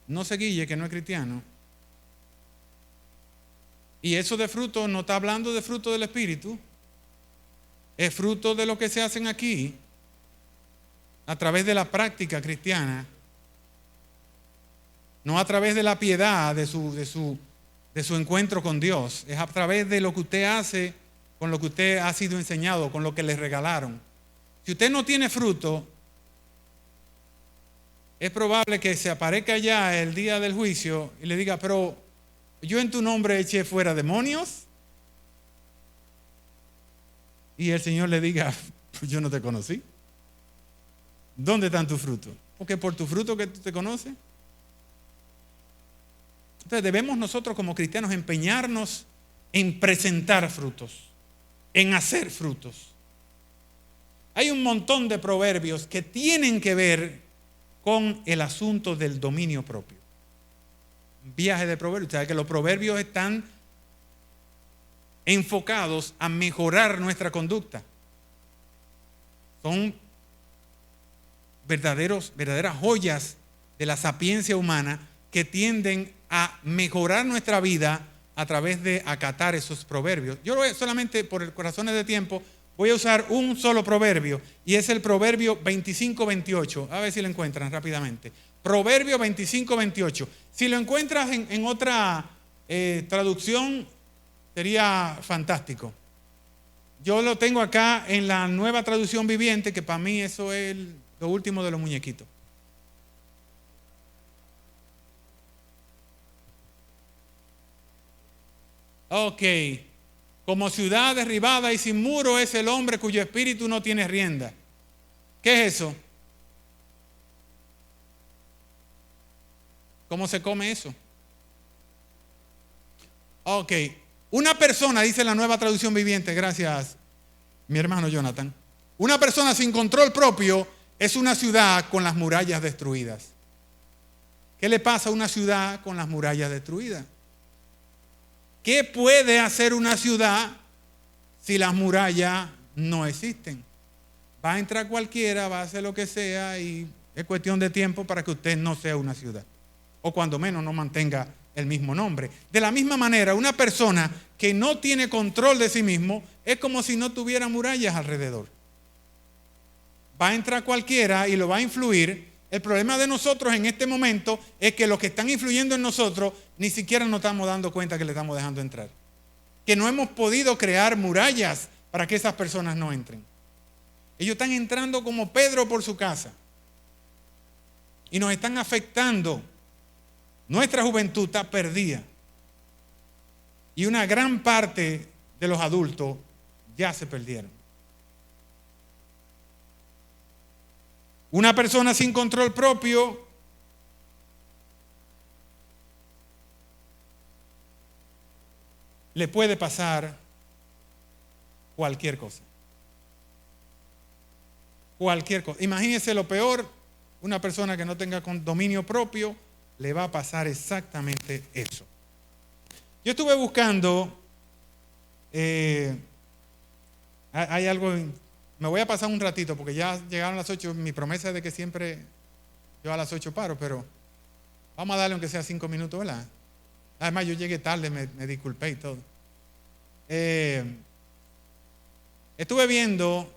no se guille que no es cristiano. Y eso de fruto no está hablando de fruto del Espíritu. Es fruto de lo que se hacen aquí a través de la práctica cristiana, no a través de la piedad de su encuentro con Dios. Es a través de lo que usted hace con lo que usted ha sido enseñado, con lo que le regalaron. Si usted no tiene fruto, es probable que se aparezca ya el día del juicio y le diga, pero yo en tu nombre eché fuera demonios. Y el Señor le diga, pues yo no te conocí. ¿Dónde están tus frutos? Porque por tu fruto que tú te conoces. Entonces debemos nosotros como cristianos empeñarnos en presentar frutos, en hacer frutos. Hay un montón de proverbios que tienen que ver con el asunto del dominio propio. Viaje de proverbios. Usted sabe que los proverbios están enfocados a mejorar nuestra conducta. Son verdaderas joyas de la sapiencia humana que tienden a mejorar nuestra vida a través de acatar esos proverbios. Yo solamente por razones de tiempo voy a usar un solo proverbio y es el proverbio 25-28. A ver si lo encuentran rápidamente. Proverbio 25-28. Si lo encuentras en otra traducción sería fantástico. Yo lo tengo acá en la Nueva Traducción Viviente, que para mí eso es lo último de los muñequitos. Ok. Como ciudad derribada y sin muro es el hombre cuyo espíritu no tiene rienda. ¿Qué es eso? ¿Cómo se come eso? Ok. Una persona, dice la Nueva Traducción Viviente, gracias mi hermano Jonathan. Una persona sin control propio es una ciudad con las murallas destruidas. ¿Qué le pasa a una ciudad con las murallas destruidas? ¿Qué puede hacer una ciudad si las murallas no existen? Va a entrar cualquiera, va a hacer lo que sea y es cuestión de tiempo para que usted no sea una ciudad. O cuando menos no mantenga el mismo nombre. De la misma manera, una persona que no tiene control de sí mismo es como si no tuviera murallas alrededor. Va a entrar cualquiera y lo va a influir. El problema de nosotros en este momento es que los que están influyendo en nosotros ni siquiera nos estamos dando cuenta que le estamos dejando entrar. Que no hemos podido crear murallas para que esas personas no entren. Ellos están entrando como Pedro por su casa y nos están afectando. Nuestra juventud está perdida y una gran parte de los adultos ya se perdieron. Una persona sin control propio le puede pasar cualquier cosa. Cualquier cosa. Imagínense lo peor, una persona que no tenga dominio propio, le va a pasar exactamente eso. Yo estuve buscando, hay algo, me voy a pasar un ratito porque ya llegaron las 8, mi promesa es de que siempre yo a las 8 paro, pero vamos a darle aunque sea 5 minutos, ¿verdad? Además yo llegué tarde, me disculpé y todo. Estuve viendo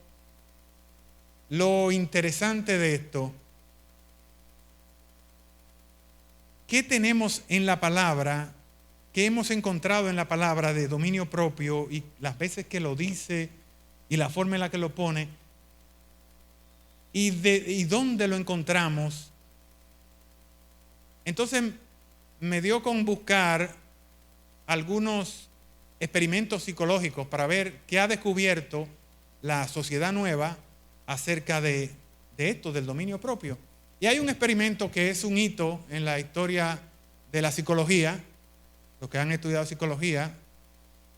lo interesante de esto. ¿Qué tenemos en la palabra? ¿Qué hemos encontrado en la palabra de dominio propio y las veces que lo dice y la forma en la que lo pone? ¿Y dónde lo encontramos? Entonces me dio con buscar algunos experimentos psicológicos para ver qué ha descubierto la sociedad nueva acerca de esto, del dominio propio. Y hay un experimento que es un hito en la historia de la psicología. Los que han estudiado psicología,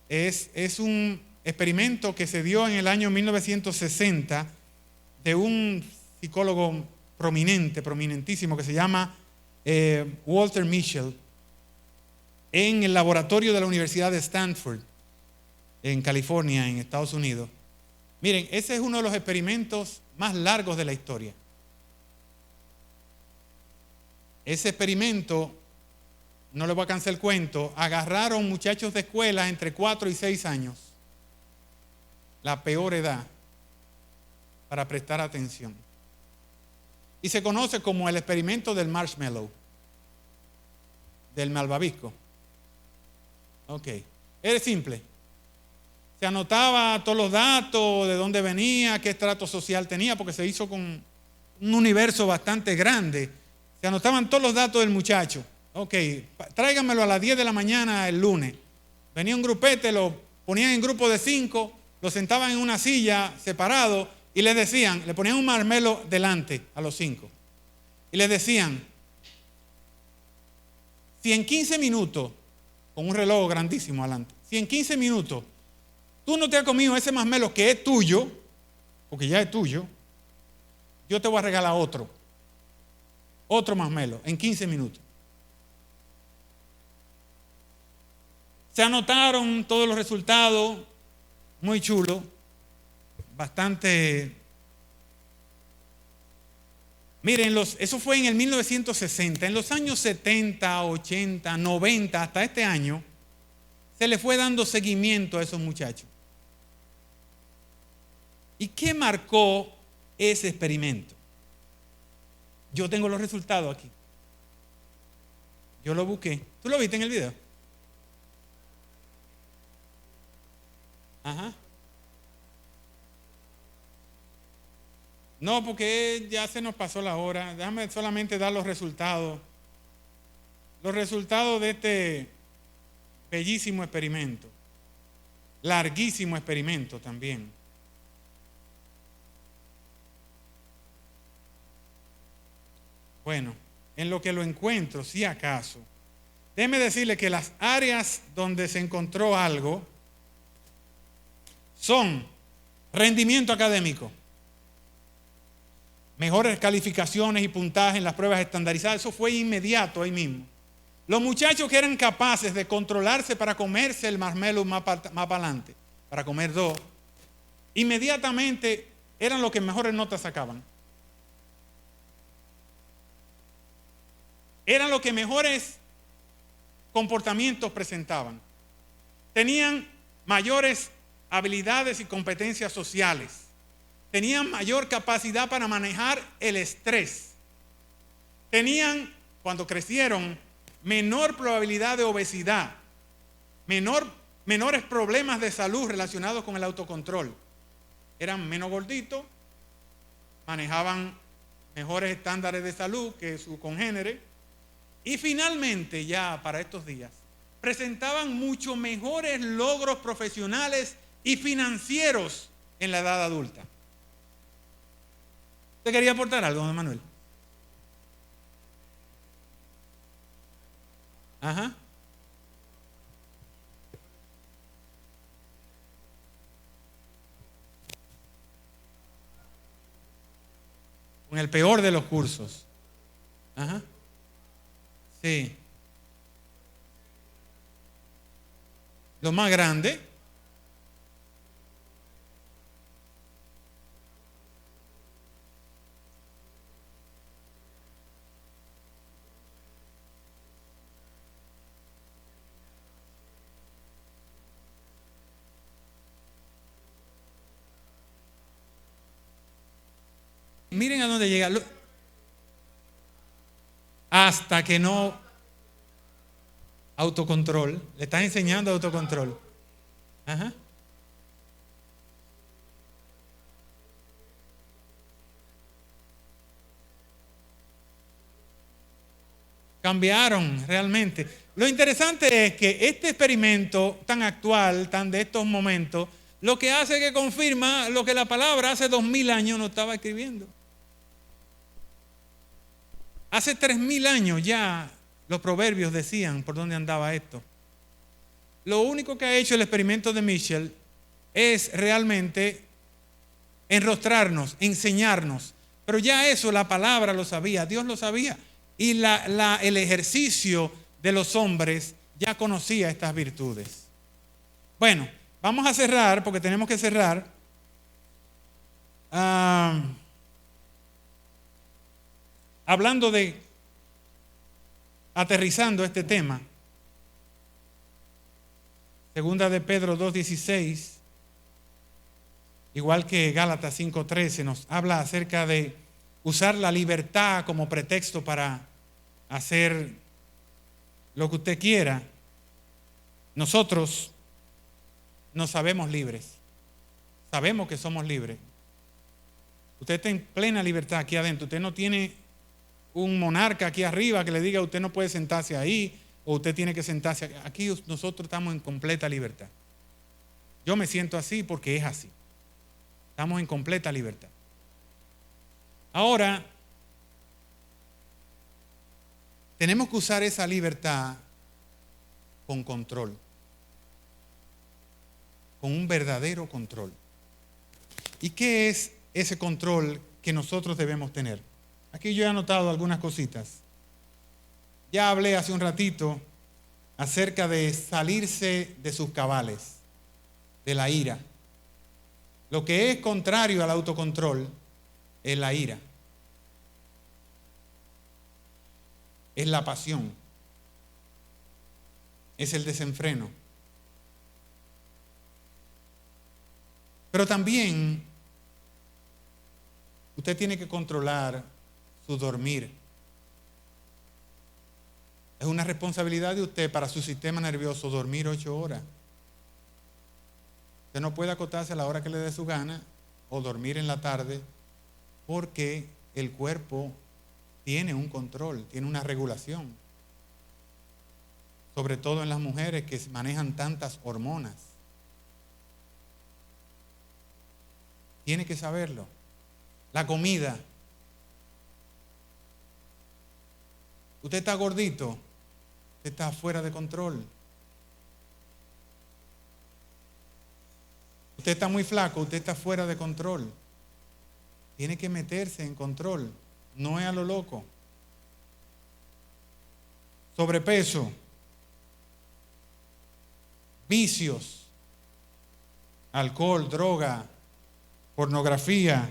es un experimento que se dio en el año 1960 de un psicólogo prominentísimo que se llama Walter Mischel, en el laboratorio de la Universidad de Stanford, en California, en Estados Unidos. Miren, ese es uno de los experimentos más largos de la historia. Ese experimento, no les voy a cansar el cuento, agarraron muchachos de escuela entre 4 y 6 años, la peor edad para prestar atención. Y se conoce como el experimento del marshmallow, del malvavisco. Ok, era simple. Se anotaba todos los datos, de dónde venía, qué estrato social tenía, porque se hizo con un universo bastante grande Se anotaban todos los datos del muchacho. Ok, tráiganmelo a las 10 de la mañana el lunes. Venía un grupete, lo ponían en grupo de 5, lo sentaban en una silla separado y les decían, le ponían un marmelo delante a los 5. Y les decían, si en 15 minutos, con un reloj grandísimo adelante, si en 15 minutos tú no te has comido ese marmelo que es tuyo, porque ya es tuyo, yo te voy a regalar otro marmelo en 15 minutos. Se anotaron todos los resultados, muy chulo, bastante. Miren, eso fue en el 1960, en los años 70, 80, 90, hasta este año, se le fue dando seguimiento a esos muchachos. ¿Y qué marcó ese experimento? Yo tengo los resultados aquí. Yo lo busqué. ¿Tú lo viste en el video? Ajá. No, porque ya se nos pasó la hora. Déjame solamente dar los resultados. Los resultados de este bellísimo experimento. Larguísimo experimento también. Bueno, en lo que lo encuentro, si acaso, déjeme decirle que las áreas donde se encontró algo son rendimiento académico, mejores calificaciones y puntajes en las pruebas estandarizadas. Eso fue inmediato ahí mismo. Los muchachos que eran capaces de controlarse para comerse el marmelo más para adelante, para comer 2, inmediatamente eran los que mejores notas sacaban. Eran los que mejores comportamientos presentaban. Tenían mayores habilidades y competencias sociales. Tenían mayor capacidad para manejar el estrés. Tenían, cuando crecieron, menor probabilidad de obesidad, menores problemas de salud relacionados con el autocontrol. Eran menos gorditos, manejaban mejores estándares de salud que su congénere. Y finalmente, ya para estos días, presentaban mucho mejores logros profesionales y financieros en la edad adulta. ¿Usted quería aportar algo, don Manuel? Ajá. Con el peor de los cursos. Ajá. Sí. Lo más grande. Miren a dónde llega. Hasta que no. Autocontrol. Le estás enseñando autocontrol. Ajá. Cambiaron realmente. Lo interesante es que este experimento tan actual, tan de estos momentos, lo que hace es que confirma lo que la palabra hace 2000 años no estaba escribiendo. Hace 3000 años ya los proverbios decían por dónde andaba esto. Lo único que ha hecho el experimento de Mitchell es realmente enrostrarnos, enseñarnos. Pero ya eso la palabra lo sabía, Dios lo sabía. Y el ejercicio de los hombres ya conocía estas virtudes. Bueno, vamos a cerrar porque tenemos que cerrar. Hablando de, aterrizando este tema, segunda de Pedro 2:16, igual que Gálatas 5:13, nos habla acerca de usar la libertad como pretexto para hacer lo que usted quiera. Nosotros nos sabemos libres, sabemos que somos libres. Usted está en plena libertad aquí adentro, usted no tiene un monarca aquí arriba que le diga usted no puede sentarse ahí o usted tiene que sentarse aquí. Aquí nosotros estamos en completa libertad. Yo me siento así porque es así. Estamos en completa libertad. Ahora, tenemos que usar esa libertad con control, con un verdadero control. ¿Y qué es ese control que nosotros debemos tener? Aquí yo he anotado algunas cositas. Ya hablé hace un ratito acerca de salirse de sus cabales, de la ira. Lo que es contrario al autocontrol es la ira, es la pasión, es el desenfreno. Pero también usted tiene que controlar su dormir. Es una responsabilidad de usted para su sistema nervioso dormir 8 horas. Usted no puede acostarse a la hora que le dé su gana o dormir en la tarde porque el cuerpo tiene un control, tiene una regulación. Sobre todo en las mujeres que manejan tantas hormonas. Tiene que saberlo. La comida. Usted está gordito, usted está fuera de control. Usted está muy flaco, usted está fuera de control. Tiene que meterse en control, no es a lo loco. Sobrepeso, vicios, alcohol, droga, pornografía.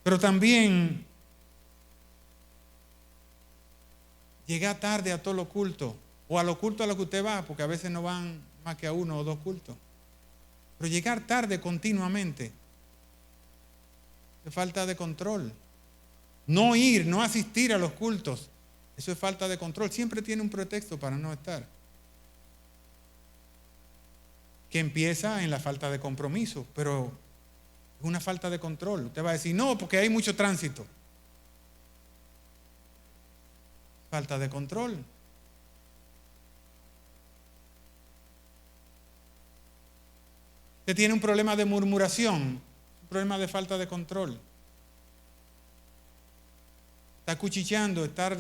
Pero también llega tarde a todo lo culto, o a lo culto a lo que usted va, porque a veces no van más que a 1 o 2 cultos. Pero llegar tarde continuamente es falta de control. No ir, no asistir a los cultos, eso es falta de control. Siempre tiene un pretexto para no estar. Que empieza en la falta de compromiso, pero es una falta de control. Usted va a decir, no, porque hay mucho tránsito. Falta de control. Usted tiene un problema de murmuración, un problema de falta de control. Está cuchicheando, estar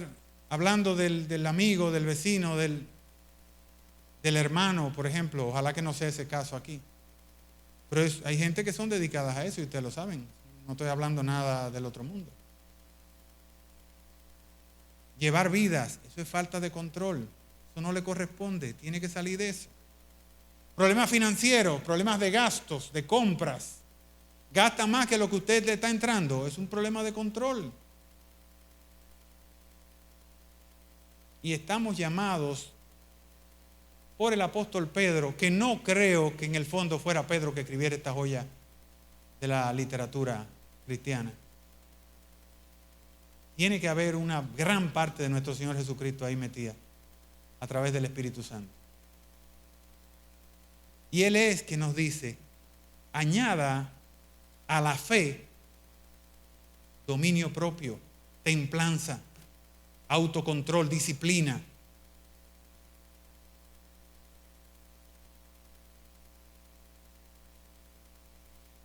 hablando del amigo, del vecino, del hermano, por ejemplo. Ojalá que no sea ese caso aquí. Pero hay gente que son dedicadas a eso y ustedes lo saben. No estoy hablando nada del otro mundo. Llevar vidas, eso es falta de control. Eso no le corresponde, tiene que salir de eso. Problemas financieros, problemas de gastos, de compras. Gasta más que lo que usted le está entrando, es un problema de control. Y estamos llamados por el apóstol Pedro, que no creo que en el fondo fuera Pedro que escribiera esta joya de la literatura cristiana. Tiene que haber una gran parte de nuestro Señor Jesucristo ahí metida a través del Espíritu Santo. Y Él es que nos dice, añada a la fe dominio propio, templanza, autocontrol, disciplina.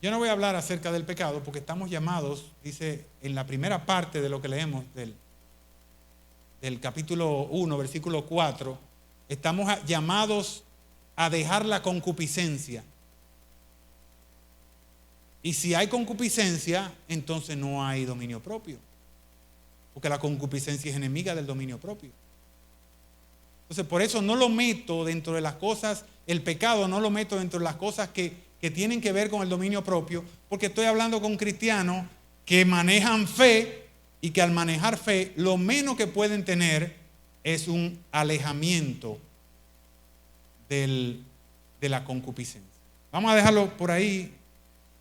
Yo no voy a hablar acerca del pecado porque estamos llamados, dice en la primera parte de lo que leemos del capítulo 1, versículo 4, estamos llamados a dejar la concupiscencia. Y si hay concupiscencia, entonces no hay dominio propio. Porque la concupiscencia es enemiga del dominio propio. Entonces por eso no lo meto dentro de las cosas, el pecado no lo meto dentro de las cosas que tienen que ver con el dominio propio, porque estoy hablando con cristianos que manejan fe y que al manejar fe lo menos que pueden tener es un alejamiento de la concupiscencia. Vamos a dejarlo por ahí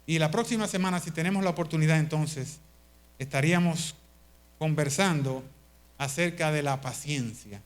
y la próxima semana, si tenemos la oportunidad, entonces estaríamos conversando acerca de la paciencia.